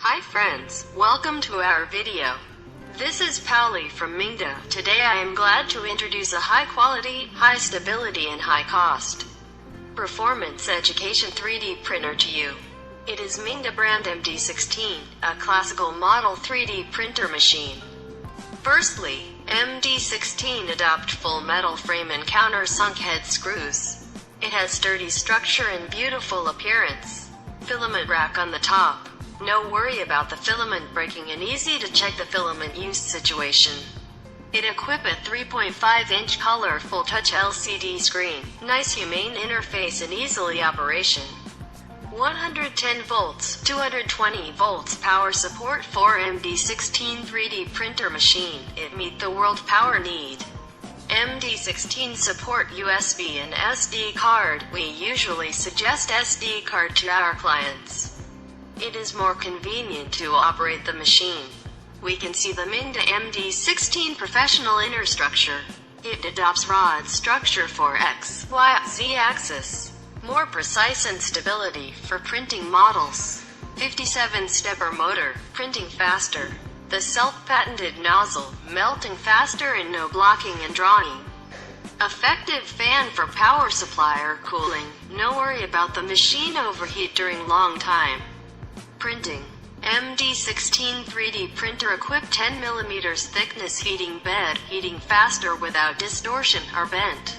Hi friends, welcome to our video. This is Pauli from Mingda. Today I am glad to introduce a high quality, high stability and high cost performance education 3D printer to you. It is Mingda brand MD16, a classical model 3D printer machine. Firstly, MD16 adopt full metal frame and countersunk head screws. It has sturdy structure and beautiful appearance. Filament rack on the top. No worry about the filament breaking and easy to check the filament use situation. It equip a 3.5-inch color full touch LCD screen, nice humane interface and easily operation. 110 volts, 220 volts power support for MD16 3D printer machine. It meet the world power need. MD16 support USB and SD card. We usually suggest SD card to our clients. It is more convenient to operate the machine. We can see the Mingda MD16 professional inner structure. It adopts rod structure for X, Y, Z axis. More precise and stability for printing models. 57-stepper motor, printing faster. The self-patented nozzle, melting faster and no blocking and drawing. Effective fan for power supply or cooling. No worry about the machine overheat during long time. Printing. MD16 3D printer equipped 10mm thickness heating bed, heating faster without distortion or bent.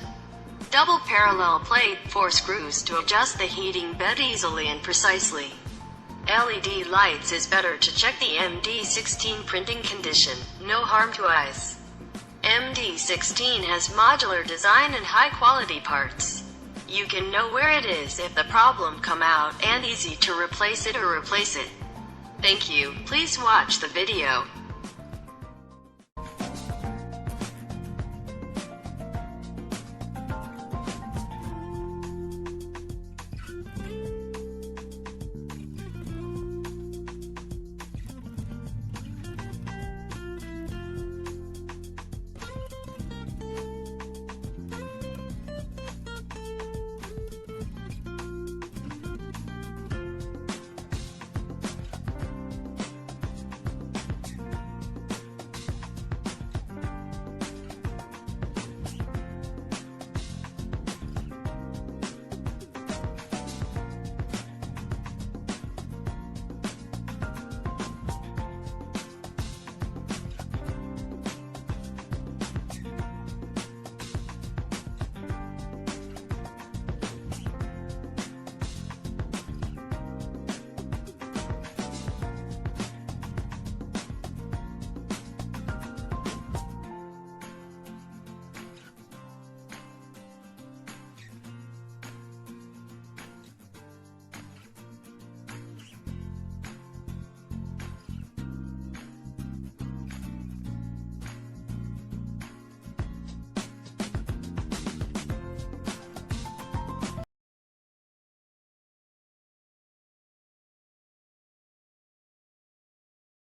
Double parallel plate, 4 screws to adjust the heating bed easily and precisely. LED lights is better to check the MD16 printing condition, no harm to eyes. MD16 has modular design and high quality parts. You can know where it is if the problem come out and easy to replace it or replace it. Thank you. Please watch the video.